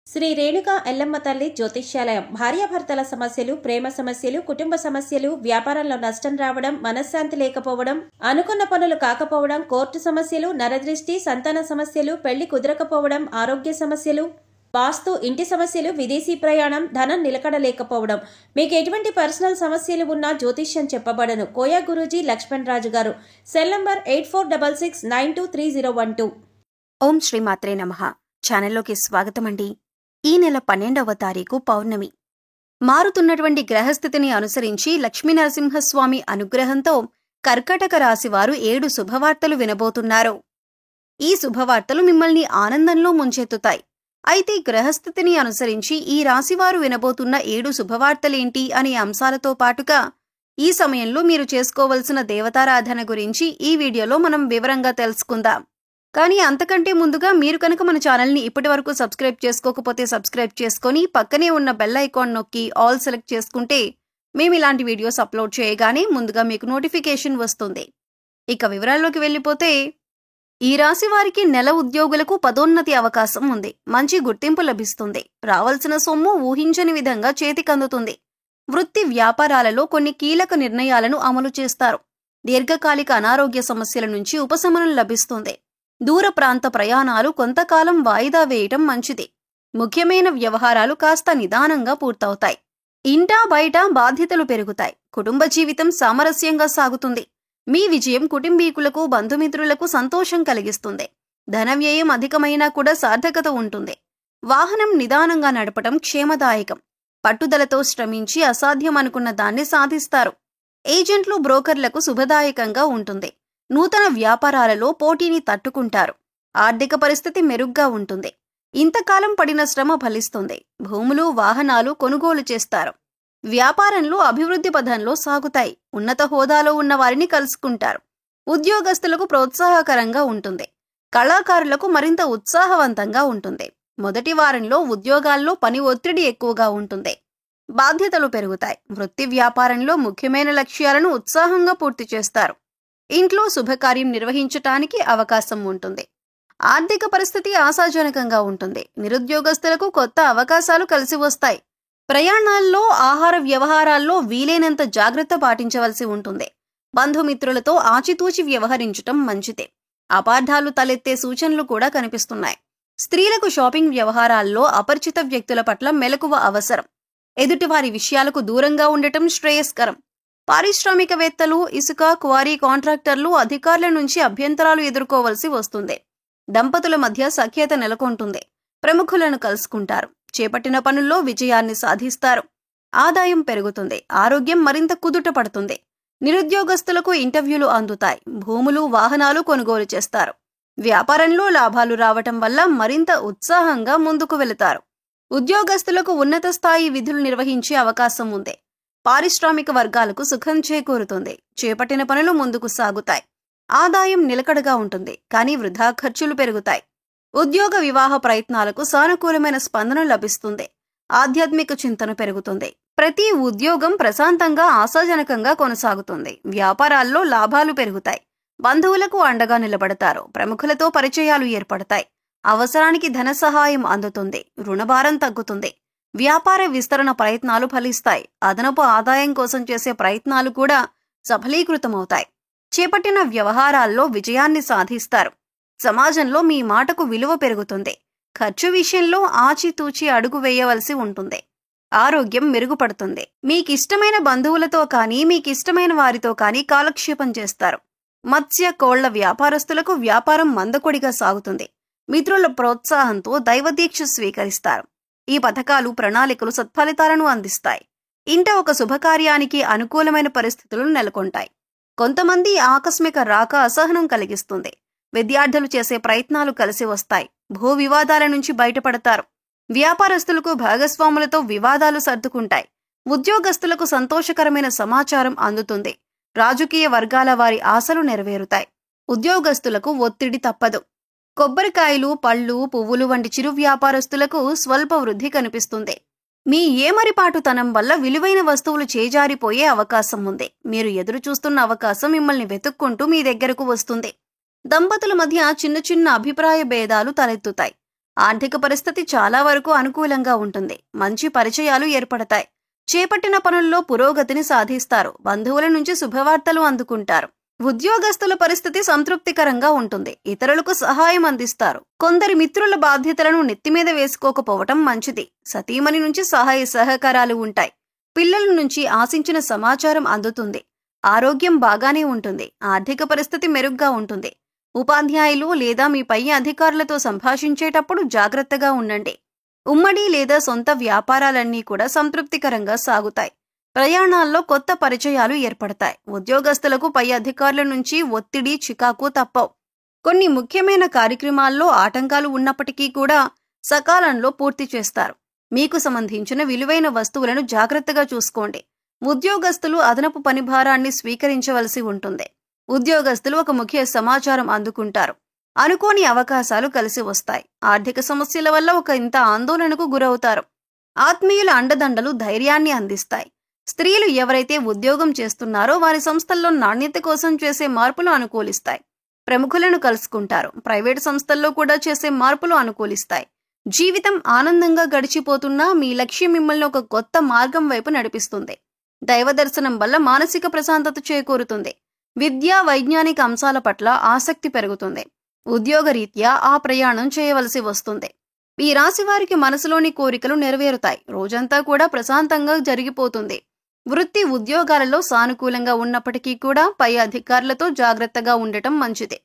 శ్రీ రేణుకా ఎల్లమ్మ తల్లి జ్యోతిష్యాలయం. భార్యాభర్తల సమస్యలు, ప్రేమ సమస్యలు, కుటుంబ సమస్యలు, వ్యాపారంలో నష్టం రావడం, మనశ్శాంతి లేకపోవడం, అనుకున్న పనులు కాకపోవడం, కోర్టు సమస్యలు, నరదృష్టి, సంతాన సమస్యలు, పెళ్లి కుదరకపోవడం, ఆరోగ్య సమస్యలు, వాస్తు, ఇంటి సమస్యలు, విదేశీ ప్రయాణం, ధనం నిలకడలేకపోవడం, మీకు ఎటువంటి పర్సనల్ సమస్యలు ఉన్నా జ్యోతిష్యం చెప్పబడను. కోయా గురూజీ లక్ష్మణ్ రాజు గారు. Cell number 8466923012. ఓం శ్రీమాత్రే నమః. ఛానల్లోకి స్వాగతమండి. ఈ నెల 12వ తారీఖు పౌర్ణమి. మారుతున్నటువంటి గ్రహస్థితిని అనుసరించి లక్ష్మీనరసింహస్వామి అనుగ్రహంతో కర్కాటక రాశివారు 7 శుభవార్తలు వినబోతున్నారు. ఈ శుభవార్తలు మిమ్మల్ని ఆనందంలో ముంచెత్తుతాయి. అయితే గ్రహస్థితిని అనుసరించి ఈ రాశివారు వినబోతున్న 7 శుభవార్తలేంటి అనే అంశాలతో పాటుగా ఈ సమయంలో మీరు చేసుకోవలసిన దేవతారాధన గురించి ఈ వీడియోలో మనం వివరంగా తెలుసుకుందాం. కానీ అంతకంటే ముందుగా మీరు కనుక మన ఛానల్ని ఇప్పటివరకు సబ్స్క్రైబ్ చేసుకోకపోతే సబ్స్క్రైబ్ చేసుకొని పక్కనే ఉన్న బెల్ ఐకాన్ నొక్కి ఆల్ సెలెక్ట్ చేసుకుంటే మేము ఇలాంటి వీడియోస్ అప్లోడ్ చేయగానే ముందుగా మీకు నోటిఫికేషన్ వస్తుంది. ఇక వివరాల్లోకి వెళ్ళిపోతే, ఈ రాశి వారికి నెల ఉద్యోగులకు పదోన్నతి అవకాశం ఉంది. మంచి గుర్తింపు లభిస్తుంది. రావాల్సిన సొమ్ము ఊహించని విధంగా చేతికందుతుంది. వృత్తి వ్యాపారాలలో కొన్ని కీలక నిర్ణయాలను అమలు చేస్తారు. దీర్ఘకాలిక అనారోగ్య సమస్యల నుంచి ఉపశమనం లభిస్తుంది. దూర ప్రాంత ప్రయాణాలు కొంతకాలం వాయిదా వేయటం మంచిది. ముఖ్యమైన వ్యవహారాలు కాస్త నిదానంగా పూర్తవుతాయి. ఇంటా బయట బాధ్యతలు పెరుగుతాయి. కుటుంబ జీవితం సామరస్యంగా సాగుతుంది. మీ విజయం కుటుంబీకులకు, బంధుమిత్రులకు సంతోషం కలిగిస్తుంది. ధన వ్యయం అధికమైనా కూడా సార్థకత ఉంటుంది. వాహనం నిదానంగా నడపటం క్షేమదాయకం. పట్టుదలతో శ్రమించి అసాధ్యం అనుకున్న దాన్ని సాధిస్తారు. ఏజెంట్లు, బ్రోకర్లకు శుభదాయకంగా ఉంటుంది. నూతన వ్యాపారాలలో పోటీని తట్టుకుంటారు. ఆర్థిక పరిస్థితి మెరుగ్గా ఉంటుంది. ఇంతకాలం పడిన శ్రమ ఫలిస్తుంది. భూములు, వాహనాలు కొనుగోలు చేస్తారు. వ్యాపారంలో అభివృద్ధి పథంలో సాగుతాయి. ఉన్నత హోదాలో ఉన్న వారిని కలుసుకుంటారు. ఉద్యోగస్తులకు ప్రోత్సాహకరంగా ఉంటుంది. కళాకారులకు మరింత ఉత్సాహవంతంగా ఉంటుంది. మొదటి వారంలో ఉద్యోగాల్లో పని ఒత్తిడి ఎక్కువగా ఉంటుంది. బాధ్యతలు పెరుగుతాయి. వృత్తి వ్యాపారంలో ముఖ్యమైన లక్ష్యాలను ఉత్సాహంగా పూర్తి చేస్తారు. ఇంట్లో శుభకార్యం నిర్వహించటానికి అవకాశం ఉంటుంది. ఆర్థిక పరిస్థితి ఆశాజనకంగా ఉంటుంది. నిరుద్యోగస్తులకు కొత్త అవకాశాలు కలిసి వస్తాయి. ప్రయాణాల్లో, ఆహార వ్యవహారాల్లో వీలైనంత జాగ్రత్త పాటించవలసి ఉంటుంది. బంధుమిత్రులతో ఆచితూచి వ్యవహరించటం మంచిదే. అపార్థాలు తలెత్తే సూచనలు కూడా కనిపిస్తున్నాయి. స్త్రీలకు షాపింగ్ వ్యవహారాల్లో అపరిచిత వ్యక్తుల పట్ల మెలకువ అవసరం. ఎదుటివారి విషయాలకు దూరంగా ఉండటం శ్రేయస్కరం. పారిశ్రామికవేత్తలు, ఇసుక, క్వారీ కాంట్రాక్టర్లు, అధికారుల నుంచి అభ్యంతరాలు ఎదుర్కోవలసి వస్తుంది. దంపతుల మధ్య సఖ్యత నెలకొంటుంది. ప్రముఖులను కలుసుకుంటారు. చేపట్టిన పనుల్లో విజయాన్ని సాధిస్తారు. ఆదాయం పెరుగుతుంది. ఆరోగ్యం మరింత కుదుట పడుతుంది. నిరుద్యోగస్తులకు ఇంటర్వ్యూలు అందుతాయి. భూములు, వాహనాలు కొనుగోలు చేస్తారు. వ్యాపారంలో లాభాలు రావటం వల్ల మరింత ఉత్సాహంగా ముందుకు వెళతారు. ఉద్యోగస్తులకు ఉన్నత స్థాయి విధులు నిర్వహించే అవకాశం ఉంది. పారిశ్రామిక వర్గాలకు సుఖం చేకూరుతుంది. చేపట్టిన పనులు ముందుకు సాగుతాయి. ఆదాయం నిలకడగా ఉంటుంది. కానీ వృధా ఖర్చులు పెరుగుతాయి. ఉద్యోగ వివాహ ప్రయత్నాలకు సానుకూలమైన స్పందన లభిస్తుంది. ఆధ్యాత్మిక చింతన పెరుగుతుంది. ప్రతి ఉద్యోగం ప్రశాంతంగా, ఆశాజనకంగా కొనసాగుతుంది. వ్యాపారాల్లో లాభాలు పెరుగుతాయి. బంధువులకు అండగా నిలబడతారు. ప్రముఖులతో పరిచయాలు ఏర్పడతాయి. అవసరానికి ధన సహాయం అందుతుంది. రుణభారం తగ్గుతుంది. వ్యాపార విస్తరణ ప్రయత్నాలు ఫలిస్తాయి. అదనపు ఆదాయం కోసం చేసే ప్రయత్నాలు కూడా సఫలీకృతమవుతాయి. చేపట్టిన వ్యవహారాల్లో విజయాన్ని సాధిస్తారు. సమాజంలో మీ మాటకు విలువ పెరుగుతుంది. ఖర్చు విషయంలో ఆచితూచి అడుగు వేయవలసి ఉంటుంది. ఆరోగ్యం మెరుగుపడుతుంది. మీకిష్టమైన బంధువులతో కానీ, మీకిష్టమైన వారితో కానీ కాలక్షేపం చేస్తారు. మత్స్య, కోళ్ల వ్యాపారస్తులకు వ్యాపారం మందకొడిగా సాగుతుంది. మిత్రుల ప్రోత్సాహంతో దైవదీక్ష స్వీకరిస్తారు. ఈ పథకాలు, ప్రణాళికలు సత్ఫలితాలను అందిస్తాయి. ఇంట ఒక శుభకార్యానికి అనుకూలమైన పరిస్థితులు నెలకొంటాయి. కొంతమంది ఆకస్మిక రాక అసహనం కలిగిస్తుంది. విద్యార్థులు చేసే ప్రయత్నాలు కలిసి వస్తాయి. భూ వివాదాల నుంచి బయటపడతారు. వ్యాపారస్తులకు భాగస్వాములతో వివాదాలు సర్దుకుంటాయి. ఉద్యోగస్తులకు సంతోషకరమైన సమాచారం అందుతుంది. రాజకీయ వర్గాల వారి ఆశలు నెరవేరుతాయి. ఉద్యోగస్తులకు ఒత్తిడి తప్పదు. కొబ్బరికాయలు, పళ్ళు, పువ్వులు వంటి చిరు వ్యాపారస్తులకు స్వల్ప వృద్ధి కనిపిస్తుంది. మీ ఏమరిపాటుతనం వల్ల విలువైన వస్తువులు చేజారిపోయే అవకాశం ఉంది. మీరు ఎదురు చూస్తున్న అవకాశం మిమ్మల్ని వెతుక్కుంటూ మీ దగ్గరకు వస్తుంది. దంపతుల మధ్య చిన్న చిన్న అభిప్రాయ భేదాలు తలెత్తుతాయి. ఆర్థిక పరిస్థితి చాలా వరకు అనుకూలంగా ఉంటుంది. మంచి పరిచయాలు ఏర్పడతాయి. చేపట్టిన పనుల్లో పురోగతిని సాధిస్తారు. బంధువుల నుంచి శుభవార్తలు అందుకుంటారు. ఉద్యోగస్తుల పరిస్థితి సంతృప్తికరంగా ఉంటుంది. ఇతరులకు సహాయం అందిస్తారు. కొందరి మిత్రుల బాధ్యతలను నెత్తిమీద వేసుకోకపోవటం మంచిది. సతీమణి నుంచి సహాయ సహకారాలు ఉంటాయి. పిల్లల నుంచి ఆశించిన సమాచారం అందుతుంది. ఆరోగ్యం బాగానే ఉంటుంది. ఆర్థిక పరిస్థితి మెరుగ్గా ఉంటుంది. ఉపాధ్యాయులు లేదా మీ పై అధికారులతో సంభాషించేటప్పుడు జాగ్రత్తగా ఉండండి. ఉమ్మడి లేదా సొంత వ్యాపారాలన్నీ కూడా సంతృప్తికరంగా సాగుతాయి. ప్రయాణాల్లో కొత్త పరిచయాలు ఏర్పడతాయి. ఉద్యోగస్తులకు పై అధికారుల నుంచి ఒత్తిడి, చికాకు తప్పవు. కొన్ని ముఖ్యమైన కార్యక్రమాల్లో ఆటంకాలు ఉన్నప్పటికీ కూడా సకాలంలో పూర్తి చేస్తారు. మీకు సంబంధించిన విలువైన వస్తువులను జాగ్రత్తగా చూసుకోండి. ఉద్యోగస్తులు అదనపు పని భారాన్ని స్వీకరించవలసి ఉంటుంది. ఉద్యోగస్తులు ఒక ముఖ్య సమాచారం అందుకుంటారు. అనుకోని అవకాశాలు కలిసి వస్తాయి. ఆర్థిక సమస్యల వల్ల ఒక ఇంత ఆందోళనకు గురవుతారు. ఆత్మీయుల అండదండలు ధైర్యాన్ని అందిస్తాయి. స్త్రీలు ఎవరైతే ఉద్యోగం చేస్తున్నారో వారి సంస్థల్లో నాణ్యత కోసం చేసే మార్పులు అనుకూలిస్తాయి. ప్రముఖులను కలుసుకుంటారు. ప్రైవేటు సంస్థల్లో కూడా చేసే మార్పులు అనుకూలిస్తాయి. జీవితం ఆనందంగా గడిచిపోతున్నా మీ లక్ష్యం మిమ్మల్ని ఒక కొత్త మార్గం వైపు నడిపిస్తుంది. దైవ దర్శనం వల్ల మానసిక ప్రశాంతత చేకూరుతుంది. విద్యా వైజ్ఞానిక అంశాల పట్ల ఆసక్తి పెరుగుతుంది. ఉద్యోగరీత్యా ఆ ప్రయాణం చేయవలసి వస్తుంది. ఈ రాశి వారికి మనసులోని కోరికలు నెరవేరుతాయి. రోజంతా కూడా ప్రశాంతంగా జరిగిపోతుంది. వృత్తి ఉద్యోగాలలో సానుకూలంగా ఉన్నప్పటికీ కూడా పై అధికారులతో జాగ్రత్తగా ఉండటం మంచిది.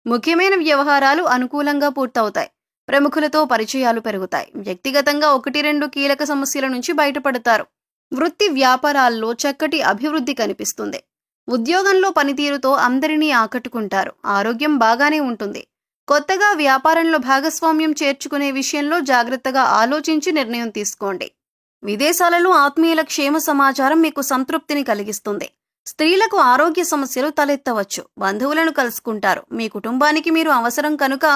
ముఖ్యమైన వ్యవహారాలు అనుకూలంగా పూర్తవుతాయి. ప్రముఖులతో పరిచయాలు పెరుగుతాయి. వ్యక్తిగతంగా 1-2 కీలక సమస్యల నుంచి బయటపడతారు. వృత్తి వ్యాపారాల్లో చక్కటి అభివృద్ధి కనిపిస్తుంది. ఉద్యోగంలో పనితీరుతో అందరినీ ఆకట్టుకుంటారు. ఆరోగ్యం బాగానే ఉంటుంది. కొత్తగా వ్యాపారంలో భాగస్వామ్యం చేర్చుకునే విషయంలో జాగ్రత్తగా ఆలోచించి నిర్ణయం తీసుకోండి. విదేశాలలో ఆత్మీయుల క్షేమ సమాచారం మీకు సంతృప్తిని కలిగిస్తుంది. స్త్రీలకు ఆరోగ్య సమస్యలు తలెత్తవచ్చు. బంధువులను కలుసుకుంటారు. మీ కుటుంబానికి మీరు అవసరం కనుక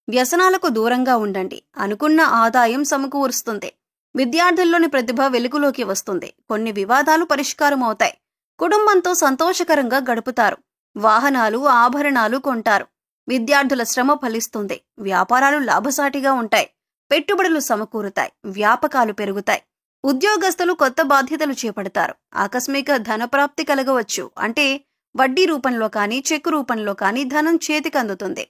వ్యసనాలకు దూరంగా ఉండండి. అనుకున్న ఆదాయం సమకూరుస్తుంది. విద్యార్థుల్లోని ప్రతిభ వెలుగులోకి వస్తుంది. కొన్ని వివాదాలు పరిష్కారం అవుతాయి. కుటుంబంతో సంతోషకరంగా గడుపుతారు. వాహనాలు, ఆభరణాలు కొంటారు. విద్యార్థుల శ్రమ ఫలిస్తుంది. వ్యాపారాలు లాభసాటిగా ఉంటాయి. పెట్టుబడులు సమకూరుతాయి. వ్యాపకాలు పెరుగుతాయి. ఉద్యోగస్తులు కొత్త బాధ్యతలు చేపడతారు. ఆకస్మిక ధనప్రాప్తి కలగవచ్చు. అంటే వడ్డీ రూపంలో కానీ చెక్కు రూపంలో కానీ ధనం చేతికి అందుతుంది.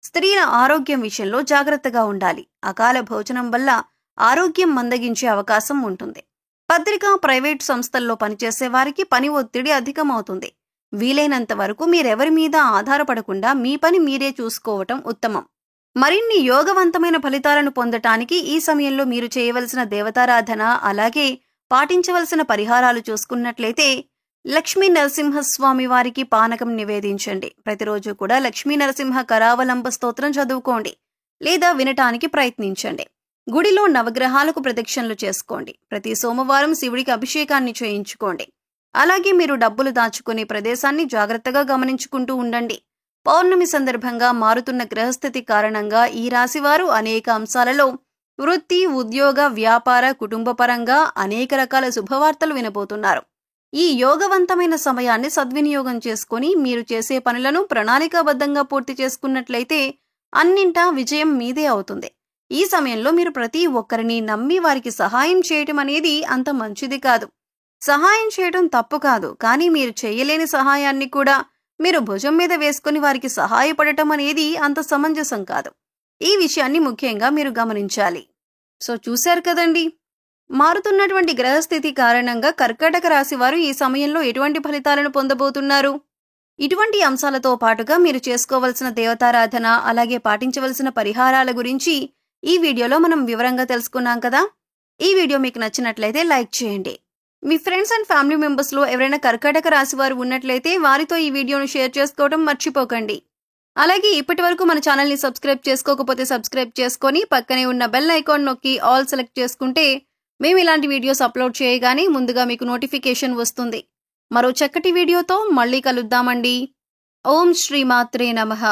స్త్రీల ఆరోగ్యం విషయంలో జాగ్రత్తగా ఉండాలి. అకాల భోజనం వల్ల ఆరోగ్యం మందగించే అవకాశం ఉంటుంది. పత్రికా, ప్రైవేట్ సంస్థల్లో పనిచేసే వారికి పని ఒత్తిడి అధికమవుతుంది. వీలైనంత వరకు మీరెవరి మీద ఆధారపడకుండా మీ పని మీరే చూసుకోవటం ఉత్తమం. మరిన్ని యోగవంతమైన ఫలితాలను పొందటానికి ఈ సమయంలో మీరు చేయవలసిన దేవతారాధన, అలాగే పాటించవలసిన పరిహారాలు చూసుకున్నట్లయితే లక్ష్మీ నరసింహస్వామి వారికి పానకం నివేదించండి. ప్రతిరోజు కూడా లక్ష్మీ నరసింహ కరావలంబ స్తోత్రం చదువుకోండి లేదా వినటానికి ప్రయత్నించండి. గుడిలో నవగ్రహాలకు ప్రదక్షిణలు చేసుకోండి. ప్రతి సోమవారం శివుడికి అభిషేకాన్ని చేయించుకోండి. అలాగే మీరు డబ్బులు దాచుకునే ప్రదేశాన్ని జాగ్రత్తగా గమనించుకుంటూ ఉండండి. పౌర్ణమి సందర్భంగా మారుతున్న గ్రహస్థితి కారణంగా ఈ రాశివారు అనేక అంశాలలో వృత్తి, ఉద్యోగ, వ్యాపార, కుటుంబపరంగా అనేక రకాల శుభవార్తలు వినబోతున్నారు. ఈ యోగవంతమైన సమయాన్ని సద్వినియోగం చేసుకుని మీరు చేసే పనులను ప్రణాళికాబద్ధంగా పూర్తి చేసుకున్నట్లయితే అన్నింటా విజయం మీదే అవుతుంది. ఈ సమయంలో మీరు ప్రతి ఒక్కరిని నమ్మి వారికి సహాయం చేయటం అనేది అంత మంచిది కాదు. సహాయం చేయడం తప్పు కాదు, కానీ మీరు చేయలేని సహాయాన్ని కూడా మీరు భుజం మీద వేసుకుని వారికి సహాయపడటం అనేది అంత సమంజసం కాదు. ఈ విషయాన్ని ముఖ్యంగా మీరు గమనించాలి. సో చూశారు కదండి, మారుతున్నటువంటి గ్రహస్థితి కారణంగా కర్కాటక రాశి వారు ఈ సమయంలో ఎటువంటి ఫలితాలను పొందబోతున్నారు. ఇటువంటి అంశాలతో పాటుగా మీరు చేసుకోవలసిన దేవతారాధన, అలాగే పాటించవలసిన పరిహారాల గురించి ఈ వీడియోలో మనం వివరంగా తెలుసుకున్నాం కదా. ఈ వీడియో మీకు నచ్చినట్లయితే లైక్ చేయండి. మీ ఫ్రెండ్స్ అండ్ ఫ్యామిలీ మెంబర్స్లో ఎవరైనా కర్కాటక రాశి వారు ఉన్నట్లయితే వారితో ఈ వీడియోను షేర్ చేసుకోవడం మర్చిపోకండి. అలాగే ఇప్పటి వరకు మన ఛానల్ని సబ్స్క్రైబ్ చేసుకోకపోతే సబ్స్క్రైబ్ చేసుకొని పక్కనే ఉన్న బెల్ ఐకాన్ నొక్కి ఆల్ సెలెక్ట్ చేసుకుంటే మేము ఇలాంటి వీడియోస్ అప్లోడ్ చేయగానే ముందుగా మీకు నోటిఫికేషన్ వస్తుంది. మరో చక్కటి వీడియోతో మళ్ళీ కలుద్దామండి. ఓం శ్రీ మాత్రే నమః.